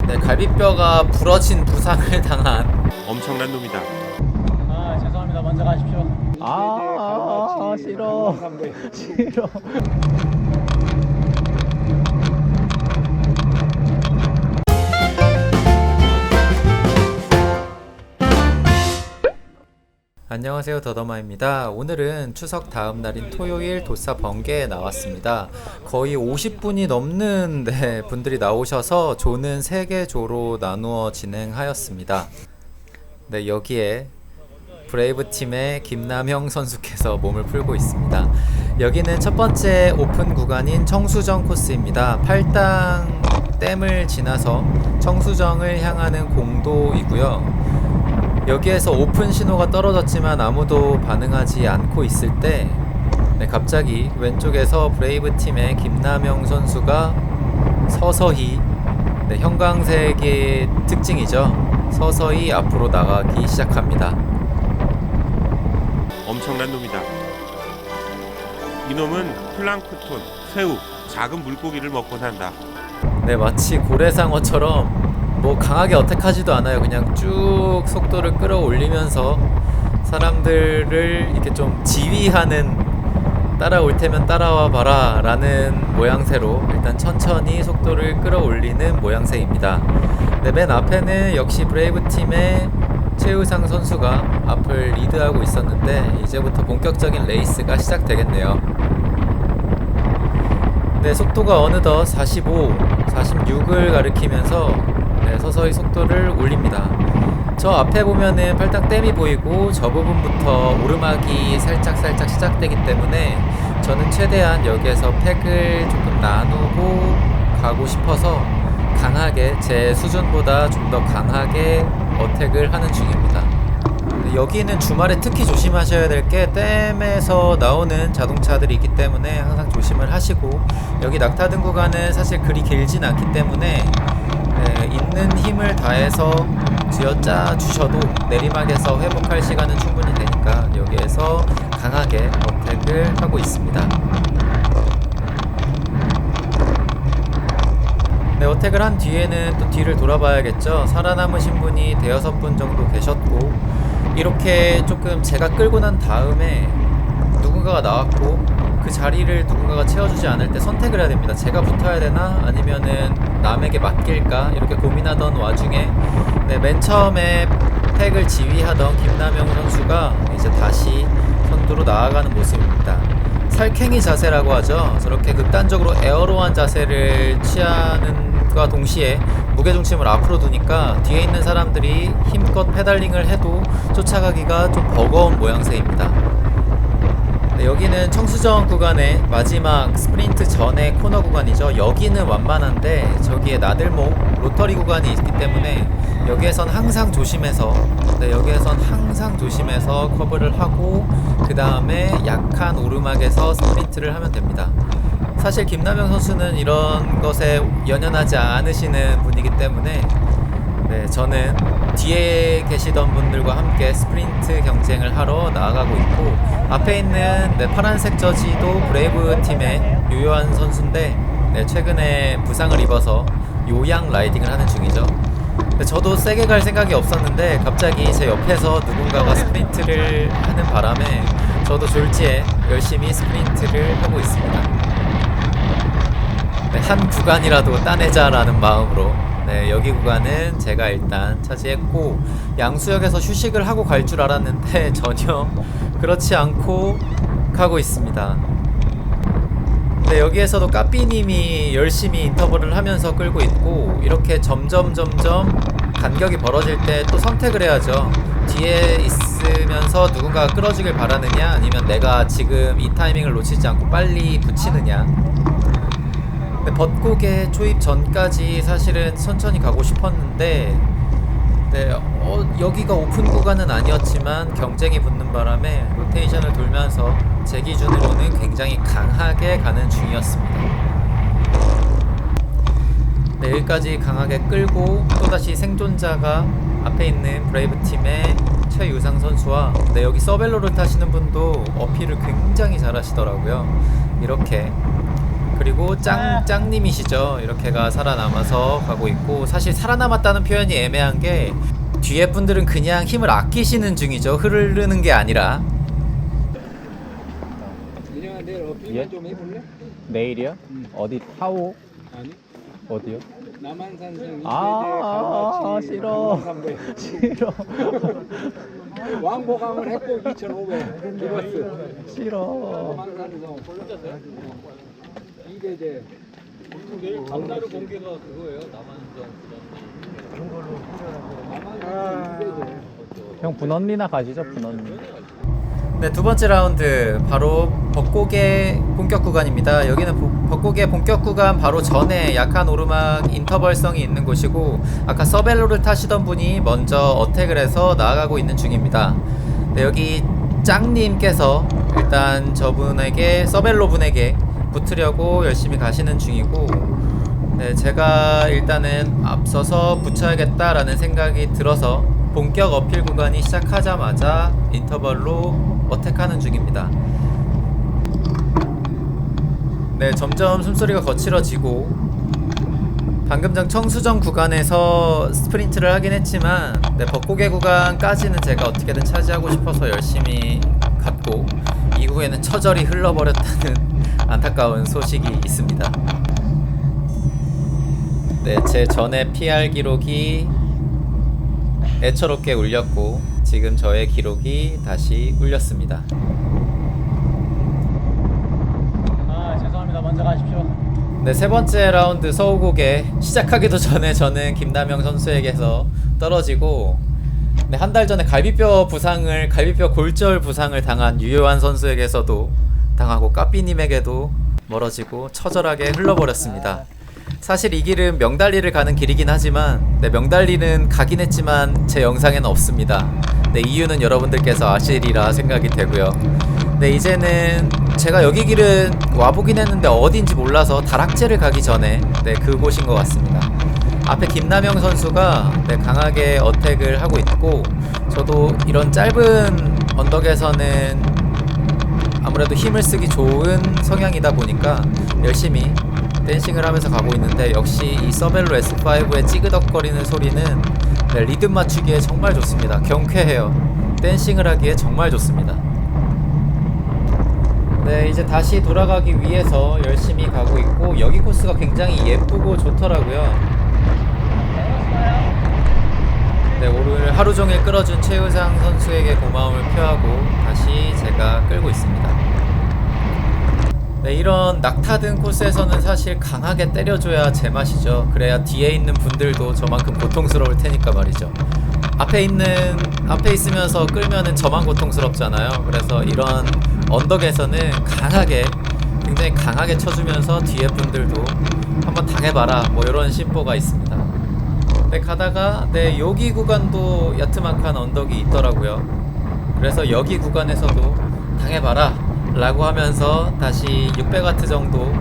네, 갈비뼈가 부러진 부상을 당한 엄청난 놈이다. 아 죄송합니다. 먼저 가십시오. 싫어. 싫어. 안녕하세요, 더더마입니다. 오늘은 추석 다음 날인 토요일 도사 번개에 나왔습니다. 거의 50분이 넘는 분들이 나오셔서 조는 3개 조로 나누어 진행하였습니다. 네, 여기에 브레이브 팀의 김남형 선수께서 몸을 풀고 있습니다. 여기는 첫 번째 오픈 구간인 청수정 코스입니다. 팔당 댐을 지나서 청수정을 향하는 공도이고요. 여기에서 오픈 신호가 떨어졌지만 아무도 반응하지 않고 있을 때 갑자기 왼쪽에서 브레이브 팀의 김남형 선수가 서서히 형광색의 특징이죠. 서서히 앞으로 나가기 시작합니다. 엄청난 놈이다. 이놈은 플랑크톤, 새우, 작은 물고기를 먹고 산다. 네, 마치 고래상어처럼 강하게 어택하지도 않아요. 그냥 쭉 속도를 끌어올리면서 사람들을 이렇게 좀 지휘하는, 따라올 테면 따라와 봐라 라는 모양새로 일단 천천히 속도를 끌어올리는 모양새입니다. 네, 맨 앞에는 역시 브레이브 팀의 최우상 선수가 앞을 리드하고 있었는데 이제부터 본격적인 레이스가 시작되겠네요. 네, 속도가 어느덧 45, 46을 가리키면서 서서히 속도를 올립니다. 저 앞에 보면은 팔당댐이 보이고 저 부분부터 오르막이 살짝 시작되기 때문에 저는 최대한 여기에서 팩을 조금 나누고 가고 싶어서 강하게, 제 수준보다 좀 더 강하게 어택을 하는 중입니다. 여기는 주말에 특히 조심하셔야 될 게 댐에서 나오는 자동차들이 있기 때문에 항상 조심을 하시고, 여기 낙타등 구간은 사실 그리 길진 않기 때문에 있는 힘을 다해서 쥐어짜 주셔도 내리막에서 회복할 시간은 충분히 되니까 여기에서 강하게 어택을 하고 있습니다. 네, 어택을 한 뒤에는 또 뒤를 돌아봐야겠죠. 살아남으신 분이 5분 정도 계셨고, 이렇게 조금 제가 끌고 난 다음에 누군가가 나왔고 그 자리를 누군가가 채워주지 않을 때 선택을 해야 됩니다. 제가 붙어야 되나 아니면은 남에게 맡길까 이렇게 고민하던 와중에 맨 처음에 팩을 지휘하던 김남형 선수가 이제 다시 선두로 나아가는 모습입니다. 살쾡이 자세라고 하죠. 저렇게 극단적으로 에어로한 자세를 취하는과 동시에 무게중심을 앞으로 두니까 뒤에 있는 사람들이 힘껏 페달링을 해도 쫓아가기가 좀 버거운 모양새입니다. 네, 여기는 청수정 구간의 마지막 스프린트 전의 코너 구간이죠. 여기는 완만한데 저기에 나들목 로터리 구간이 있기 때문에 여기에선 항상 조심해서 커브를 하고 그 다음에 약한 오르막에서 스프린트를 하면 됩니다. 사실 김남형 선수는 이런 것에 연연하지 않으시는 분이기 때문에 저는 뒤에 계시던 분들과 함께 스프린트 경쟁을 하러 나아가고 있고, 앞에 있는 파란색 저지도 브레이브 팀의 유효한 선수인데 최근에 부상을 입어서 요양 라이딩을 하는 중이죠. 저도 세게 갈 생각이 없었는데 갑자기 제 옆에서 누군가가 스프린트를 하는 바람에 저도 졸지에 열심히 스프린트를 하고 있습니다. 한 구간이라도 따내자라는 마음으로 여기 구간은 제가 일단 차지했고, 양수역에서 휴식을 하고 갈 줄 알았는데 전혀 그렇지 않고 가고 있습니다. 여기에서도 까삐님이 열심히 인터벌을 하면서 끌고 있고, 이렇게 점점 간격이 벌어질 때 또 선택을 해야죠. 뒤에 있으면서 누군가가 끌어주길 바라느냐 아니면 내가 지금 이 타이밍을 놓치지 않고 빨리 붙이느냐. 벚곡에 초입 전까지 사실은 천천히 가고 싶었는데 여기가 오픈 구간은 아니었지만 경쟁이 붙는 바람에 로테이션을 돌면서 제 기준으로는 굉장히 강하게 가는 중이었습니다. 여기까지 강하게 끌고 또다시 생존자가 앞에 있는 브레이브 팀의 최유상 선수와 여기 서벨로를 타시는 분도 어필을 굉장히 잘 하시더라고요. 이렇게 그리고 짱님이시죠. 이렇게가 살아남아서 가고 있고, 사실 살아남았다는 표현이 애매한 게 뒤에 분들은 그냥 힘을 아끼시는 중이죠. 흐르는 게 아니라. 민영아 내일 어필만 예? 좀 해볼래? 내일이요? 어디 타오? 아니 어디요? 남한산성 아, 이세대 싫어. 강화산부에 싫어. 왕복항을 했고 2,500 기버스 싫어. 남한산성 이대제 내일 강나루 공개가 그거예요 남한산성 이대제 형 분원리나 가시죠, 분원리. 네, 두 번째 라운드 바로 벚곡의 본격 구간입니다. 여기는 벚곡의 본격 구간 바로 전에 약한 오르막 인터벌성이 있는 곳이고, 아까 서벨로를 타시던 분이 먼저 어택을 해서 나아가고 있는 중입니다. 네, 여기 짱님께서 일단 저분에게, 서벨로 분에게 붙으려고 열심히 가시는 중이고, 네, 제가 일단은 앞서서 붙여야겠다라는 생각이 들어서 본격 어필 구간이 시작하자마자 인터벌로 어택하는 중입니다. 네, 점점 숨소리가 거칠어지고, 방금 전 청수정 구간에서 스프린트를 하긴 했지만, 네, 벚곡의 구간까지는 제가 어떻게든 차지하고 싶어서 열심히 갔고, 이후에는 처절히 흘러버렸다는 안타까운 소식이 있습니다. 네, 제 전에 PR 기록이 애처롭게 울렸고, 지금 저의 기록이 다시 울렸습니다. 아 죄송합니다 먼저 가십시오 네, 세 번째 라운드 서우곡에 시작하기도 전에 저는 김남영 선수에게서 떨어지고, 네, 한 달 전에 갈비뼈 골절 부상을 당한 유효한 선수에게서도 당하고, 까삐님에게도 멀어지고 처절하게 흘러버렸습니다. 사실 이 길은 명달리를 가는 길이긴 하지만, 네, 명달리는 가긴 했지만 제 영상에는 없습니다. 네, 이유는 여러분들께서 아시리라 생각이 되고요. 네, 이제는 제가 여기 길은 와보긴 했는데 어딘지 몰라서 다락제를 가기 전에, 네, 그곳인 것 같습니다. 앞에 김남영 선수가, 네, 강하게 어택을 하고 있고, 저도 이런 짧은 언덕에서는 아무래도 힘을 쓰기 좋은 성향이다 보니까 열심히 댄싱을 하면서 가고 있는데, 역시 이 서벨로 S5의 찌그덕거리는 소리는, 네, 리듬 맞추기에 정말 좋습니다. 경쾌해요. 댄싱을 하기에 정말 좋습니다. 네, 이제 다시 돌아가기 위해서 열심히 가고 있고, 여기 코스가 굉장히 예쁘고 좋더라고요. 네, 오늘 하루 종일 끌어준 최우상 선수에게 고마움을 표하고 다시 제가 끌고 있습니다. 네, 이런 낙타등 코스에서는 사실 강하게 때려줘야 제맛이죠. 그래야 뒤에 있는 분들도 저만큼 고통스러울 테니까 말이죠. 앞에 있으면서 끌면은 저만 고통스럽잖아요. 그래서 이런 언덕에서는 굉장히 강하게 쳐주면서 뒤에 분들도 한번 당해봐라, 뭐 이런 심보가 있습니다. 네, 가다가, 네, 여기 구간도 야트막한 언덕이 있더라고요. 그래서 여기 구간에서도 당해봐라 라고 하면서 다시 600W 정도,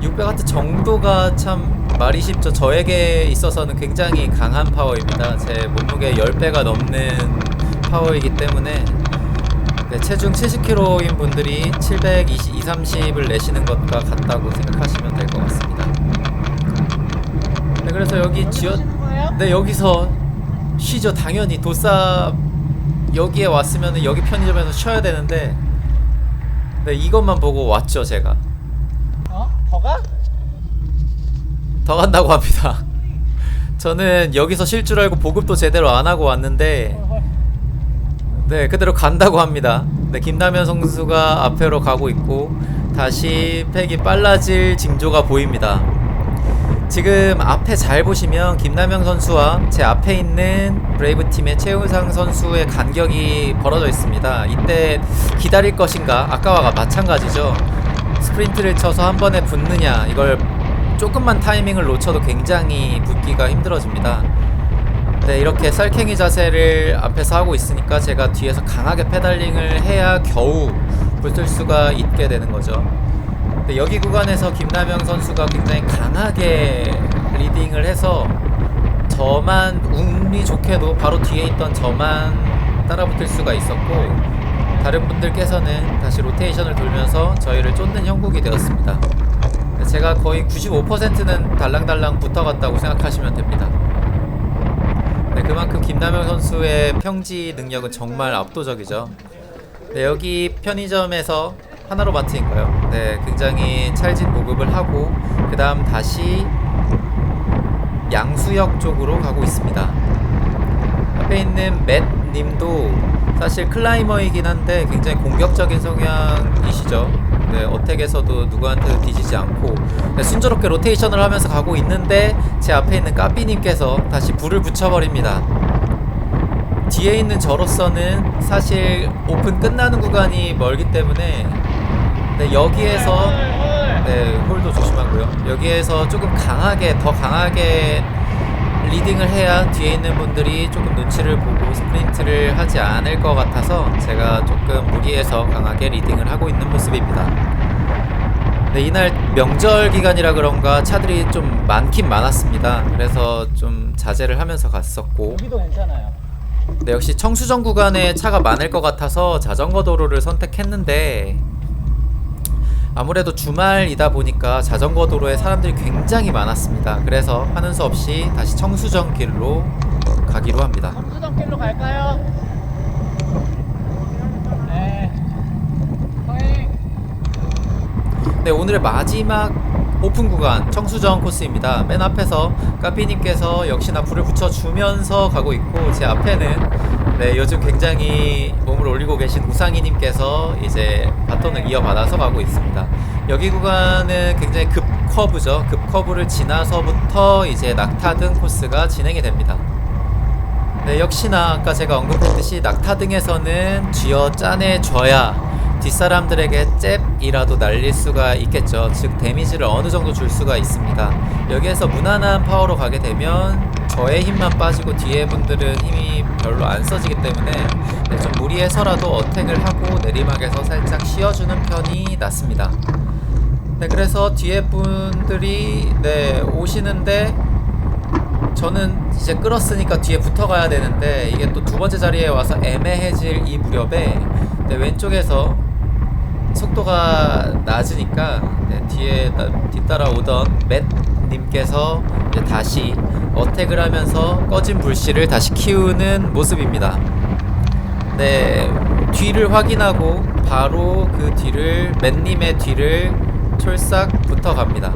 600W 정도가 참 말이 쉽죠. 저에게 있어서는 굉장히 강한 파워입니다. 제 몸무게 10배가 넘는 파워이기 때문에, 네, 체중 70kg인 분들이 720, 230을 내시는 것과 같다고 생각하시면 될 것 같습니다. 네, 그래서 여기 네, 여기서 쉬죠. 당연히 도쌉 여기에 왔으면 여기 편의점에서 쉬어야 되는데, 네, 이것만 보고 왔죠. 제가 더 가? 더 간다고 합니다. 저는 여기서 쉴 줄 알고 보급도 제대로 안 하고 왔는데, 네, 그대로 간다고 합니다. 네, 김남현 선수가 앞으로 가고 있고, 다시 팩이 빨라질 징조가 보입니다. 지금 앞에 잘 보시면 김남영 선수와 제 앞에 있는 브레이브팀의 최우상 선수의 간격이 벌어져 있습니다. 이때 기다릴 것인가? 아까와 마찬가지죠. 스프린트를 쳐서 한 번에 붙느냐, 이걸 조금만 타이밍을 놓쳐도 굉장히 붙기가 힘들어집니다. 네, 이렇게 쌀캥이 자세를 앞에서 하고 있으니까 제가 뒤에서 강하게 페달링을 해야 겨우 붙을 수가 있게 되는 거죠. 네, 여기 구간에서 김남영 선수가 굉장히 강하게 리딩을 해서 저만 운이 좋게도 바로 뒤에 있던 저만 따라붙을 수가 있었고, 다른 분들께서는 다시 로테이션을 돌면서 저희를 쫓는 형국이 되었습니다. 제가 거의 95%는 달랑달랑 붙어갔다고 생각하시면 됩니다. 네, 그만큼 김남영 선수의 평지 능력은 정말 압도적이죠. 네, 여기 편의점에서 하나로마트인가요? 네, 굉장히 찰진 보급을 하고 그 다음 다시 양수역 쪽으로 가고 있습니다. 앞에 있는 맷 님도 사실 클라이머이긴 한데 굉장히 공격적인 성향이시죠. 네, 어택에서도 누구한테도 뒤지지 않고 네, 순조롭게 로테이션을 하면서 가고 있는데 제 앞에 있는 까삐님께서 다시 불을 붙여버립니다. 뒤에 있는 저로서는 사실 오픈 끝나는 구간이 멀기 때문에 네, 여기에서 네, 홀도 조심하고요. 여기에서 조금 강하게, 더 강하게 리딩을 해야 뒤에 있는 분들이 조금 눈치를 보고 스프린트를 하지 않을 것 같아서 제가 조금 무리해서 강하게 리딩을 하고 있는 모습입니다. 네, 이날 명절 기간이라 그런가 차들이 좀 많긴 많았습니다. 그래서 좀 자제를 하면서 갔었고, 여기도 괜찮아요. 네, 역시 청수정 구간에 차가 많을 것 같아서 자전거 도로를 선택했는데 아무래도 주말이다 보니까 자전거 도로에 사람들이 굉장히 많았습니다. 그래서 하는 수 없이 다시 청수정 길로 가기로 합니다. 청수정길로 갈까요? 네. 네, 오늘의 마지막 오픈 구간 청수정 코스입니다. 맨 앞에서 까삐님께서 역시나 불을 붙여주면서 가고 있고, 제 앞에는 네, 요즘 굉장히 몸을 올리고 계신 우상이님께서 이제 바톤을 이어받아서 가고 있습니다. 여기 구간은 굉장히 급 커브죠. 급 커브를 지나서부터 이제 낙타등 코스가 진행이 됩니다. 네, 역시나 아까 제가 언급했듯이 낙타등에서는 쥐어 짜내줘야 뒷사람들에게 잽이라도 날릴 수가 있겠죠. 즉 데미지를 어느 정도 줄 수가 있습니다. 여기에서 무난한 파워로 가게 되면 저의 힘만 빠지고 뒤에 분들은 힘이 별로 안 써지기 때문에 네, 좀 무리해서라도 어택을 하고 내리막에서 살짝 쉬어주는 편이 낫습니다. 네, 그래서 뒤에 분들이 네, 오시는데 저는 이제 끌었으니까 뒤에 붙어가야 되는데 이게 또 두 번째 자리에 와서 애매해질 이 무렵에 네, 왼쪽에서 속도가 낮으니까 네, 뒤에 뒤따라오던 맷님께서 다시 어택을 하면서 꺼진 불씨를 다시 키우는 모습입니다. 네, 뒤를 확인하고 바로 그 뒤를 맷님의 뒤를 촐싹 붙어갑니다.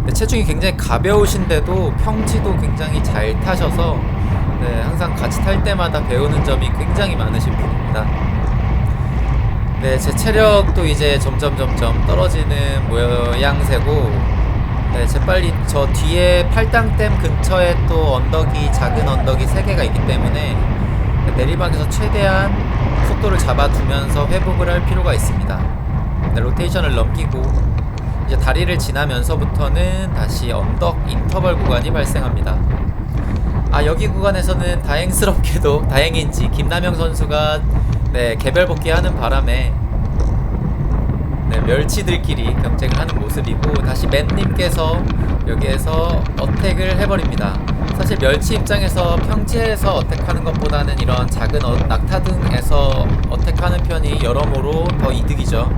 네, 체중이 굉장히 가벼우신데도 평지도 굉장히 잘 타셔서 네, 항상 같이 탈 때마다 배우는 점이 굉장히 많으신 분입니다. 네, 제 체력도 이제 점점 떨어지는 모양새고 네, 재빨리 저 뒤에 팔당댐 근처에 또 언덕이 작은 언덕이 3개가 있기 때문에 내리막에서 최대한 속도를 잡아두면서 회복을 할 필요가 있습니다. 네, 로테이션을 넘기고 이제 다리를 지나면서부터는 다시 언덕 인터벌 구간이 발생합니다. 아, 여기 구간에서는 다행스럽게도 다행인지 김남영 선수가 네, 개별 복귀하는 바람에 네, 멸치들끼리 경쟁을 하는 모습이고 다시 맷님께서 여기에서 어택을 해버립니다. 사실 멸치 입장에서 평지에서 어택하는 것보다는 이런 작은 낙타 등에서 어택하는 편이 여러모로 더 이득이죠.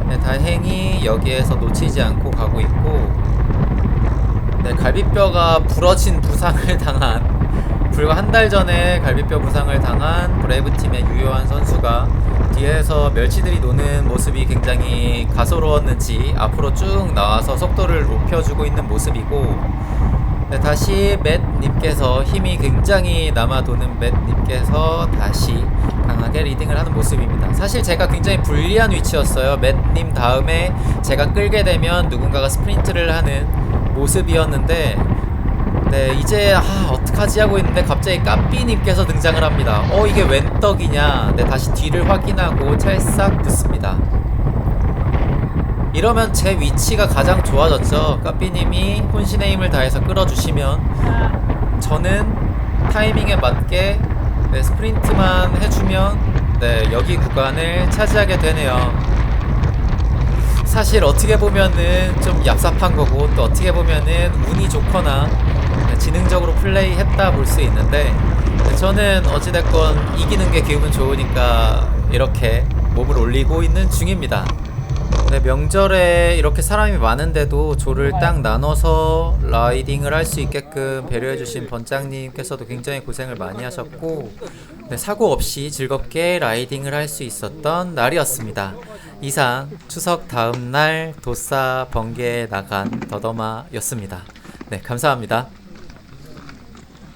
네, 다행히 여기에서 놓치지 않고 가고 있고 네, 갈비뼈가 부러진 부상을 당한 불과 한 달 전에 갈비뼈 부상을 당한 브레이브팀의 유효한 선수가 뒤에서 멸치들이 노는 모습이 굉장히 가소로웠는지 앞으로 쭉 나와서 속도를 높여주고 있는 모습이고 네, 다시 맷님께서 힘이 굉장히 남아도는 맷님께서 다시 강하게 리딩을 하는 모습입니다. 사실 제가 굉장히 불리한 위치였어요. 맷님 다음에 제가 끌게 되면 누군가가 스프린트를 하는 모습이었는데 네, 이제 어떡하지 하고 있는데 갑자기 까삐님께서 등장을 합니다. 이게 웬 떡이냐. 네, 다시 뒤를 확인하고 찰싹 붙습니다. 이러면 제 위치가 가장 좋아졌죠. 까삐님이 혼신의 힘을 다해서 끌어주시면 저는 타이밍에 맞게 네, 스프린트만 해주면 네, 여기 구간을 차지하게 되네요. 사실 어떻게 보면은 좀 얍삽한 거고 또 어떻게 보면은 운이 좋거나 네, 지능적으로 플레이했다 볼 수 있는데 네, 저는 어찌됐건 이기는 게 기분 좋으니까 이렇게 몸을 올리고 있는 중입니다. 네, 명절에 이렇게 사람이 많은데도 조를 딱 나눠서 라이딩을 할 수 있게끔 배려해주신 번장님께서도 굉장히 고생을 많이 하셨고, 네, 사고 없이 즐겁게 라이딩을 할 수 있었던 날이었습니다. 이상 추석 다음날 도싸 번개에 나간 더더마였습니다. 네, 감사합니다.